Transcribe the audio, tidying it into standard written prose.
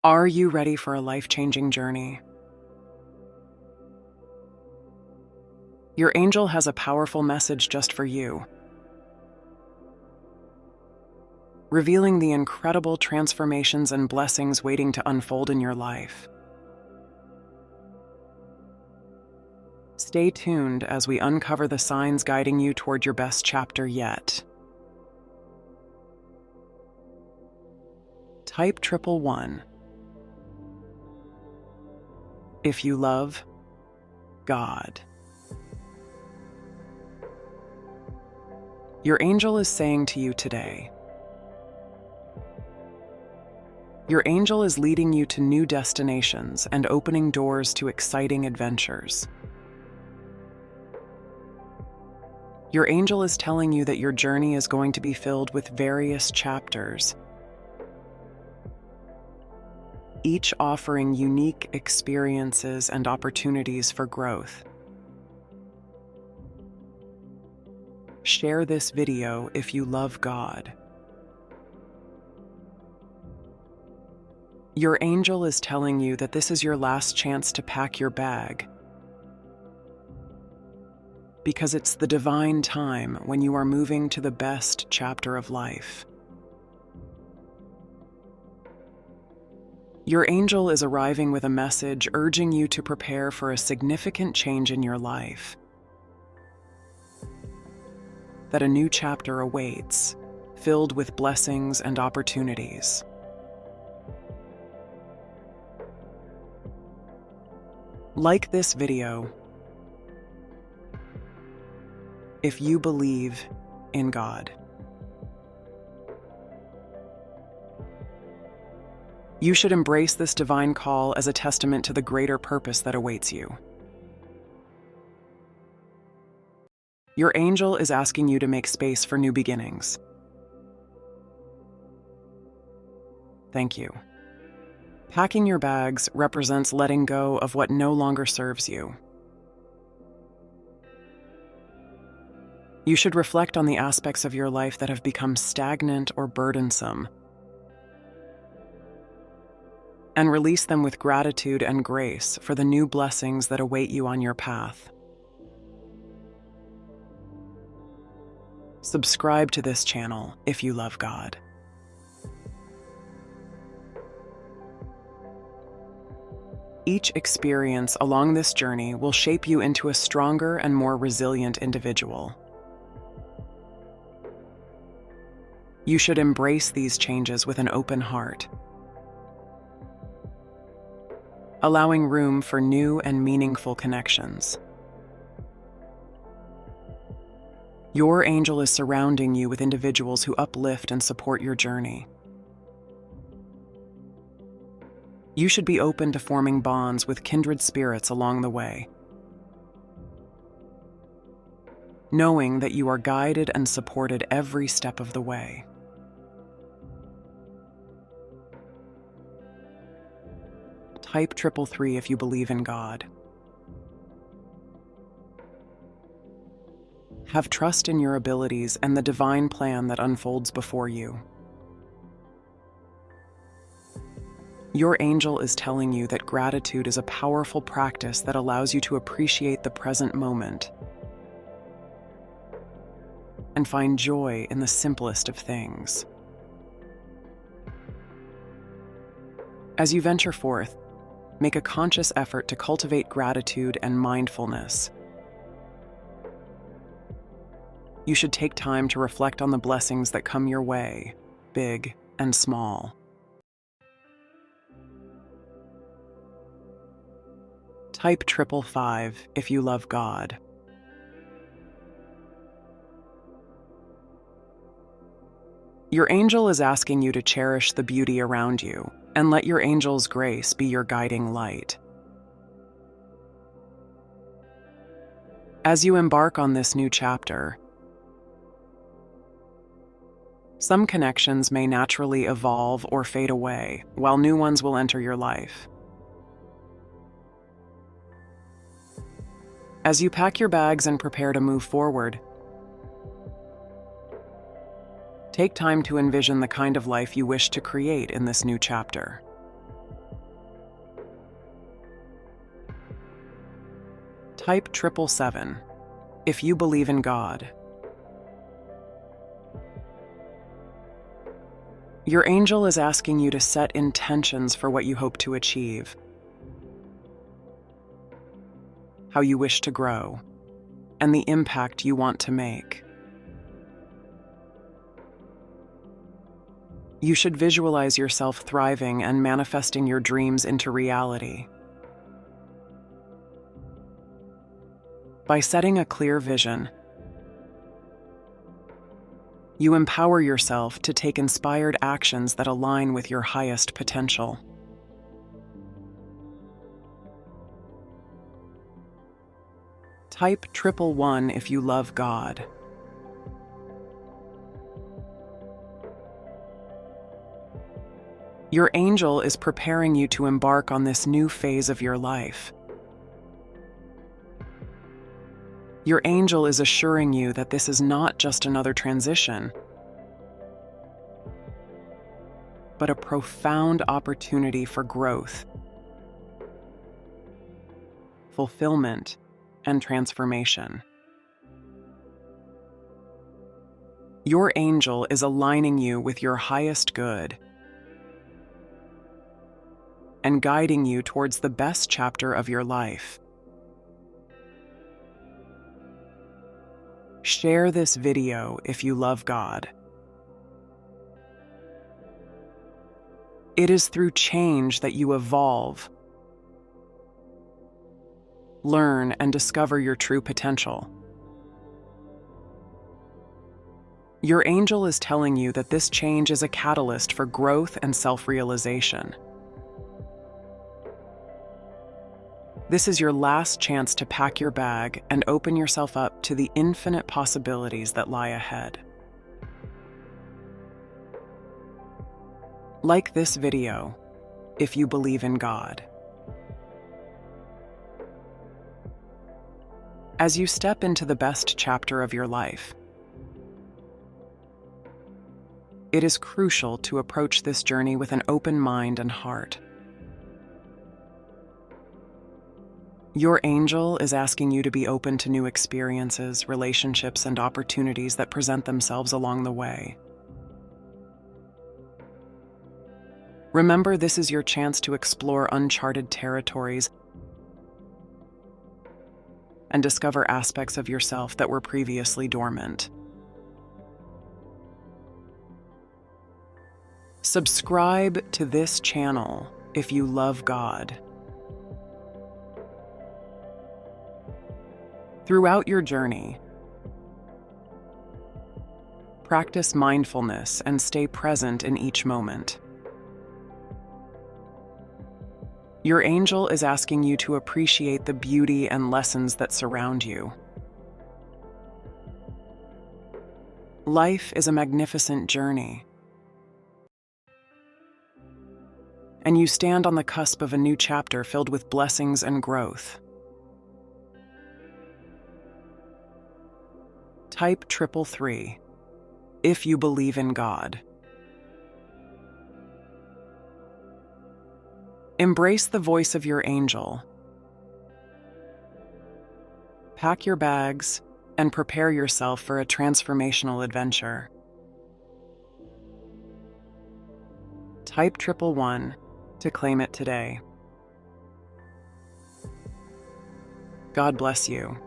Are you ready for a life-changing journey? Your angel has a powerful message just for you, revealing the incredible transformations and blessings waiting to unfold in your life. Stay tuned as we uncover the signs guiding you toward your best chapter yet. Type 111 if you love God. Your angel is saying to you today, your angel is leading you to new destinations and opening doors to exciting adventures. Your angel is telling you that your journey is going to be filled with various chapters, each offering unique experiences and opportunities for growth. Share this video if you love God. Your angel is telling you that this is your last chance to pack your bag, because it's the divine time when you are moving to the best chapter of life. Your angel is arriving with a message urging you to prepare for a significant change in your life, that a new chapter awaits, filled with blessings and opportunities. Like this video if you believe in God. You should embrace this divine call as a testament to the greater purpose that awaits you. Your angel is asking you to make space for new beginnings. Thank you. Packing your bags represents letting go of what no longer serves you. You should reflect on the aspects of your life that have become stagnant or burdensome, and release them with gratitude and grace for the new blessings that await you on your path. Subscribe to this channel if you love God. Each experience along this journey will shape you into a stronger and more resilient individual. You should embrace these changes with an open heart, allowing room for new and meaningful connections. Your angel is surrounding you with individuals who uplift and support your journey. You should be open to forming bonds with kindred spirits along the way, knowing that you are guided and supported every step of the way. Type 333 if you believe in God. Have trust in your abilities and the divine plan that unfolds before you. Your angel is telling you that gratitude is a powerful practice that allows you to appreciate the present moment and find joy in the simplest of things. As you venture forth, make a conscious effort to cultivate gratitude and mindfulness. You should take time to reflect on the blessings that come your way, big and small. Type 555 if you love God. Your angel is asking you to cherish the beauty around you and let your angel's grace be your guiding light. As you embark on this new chapter, some connections may naturally evolve or fade away, while new ones will enter your life. As you pack your bags and prepare to move forward, take time to envision the kind of life you wish to create in this new chapter. Type 777 if you believe in God. Your angel is asking you to set intentions for what you hope to achieve, how you wish to grow, and the impact you want to make. You should visualize yourself thriving and manifesting your dreams into reality. By setting a clear vision, you empower yourself to take inspired actions that align with your highest potential. Type 111 if you love God. Your angel is preparing you to embark on this new phase of your life. Your angel is assuring you that this is not just another transition, but a profound opportunity for growth, fulfillment, and transformation. Your angel is aligning you with your highest good and guiding you towards the best chapter of your life. Share this video if you love God. It is through change that you evolve, learn, and discover your true potential. Your angel is telling you that this change is a catalyst for growth and self-realization. This is your last chance to pack your bag and open yourself up to the infinite possibilities that lie ahead. Like this video if you believe in God. As you step into the best chapter of your life, it is crucial to approach this journey with an open mind and heart. Your angel is asking you to be open to new experiences, relationships, and opportunities that present themselves along the way. Remember, this is your chance to explore uncharted territories and discover aspects of yourself that were previously dormant. Subscribe to this channel if you love God. Throughout your journey, practice mindfulness and stay present in each moment. Your angel is asking you to appreciate the beauty and lessons that surround you. Life is a magnificent journey, and you stand on the cusp of a new chapter filled with blessings and growth. Type 333 if you believe in God. Embrace the voice of your angel. Pack your bags and prepare yourself for a transformational adventure. Type 111 to claim it today. God bless you.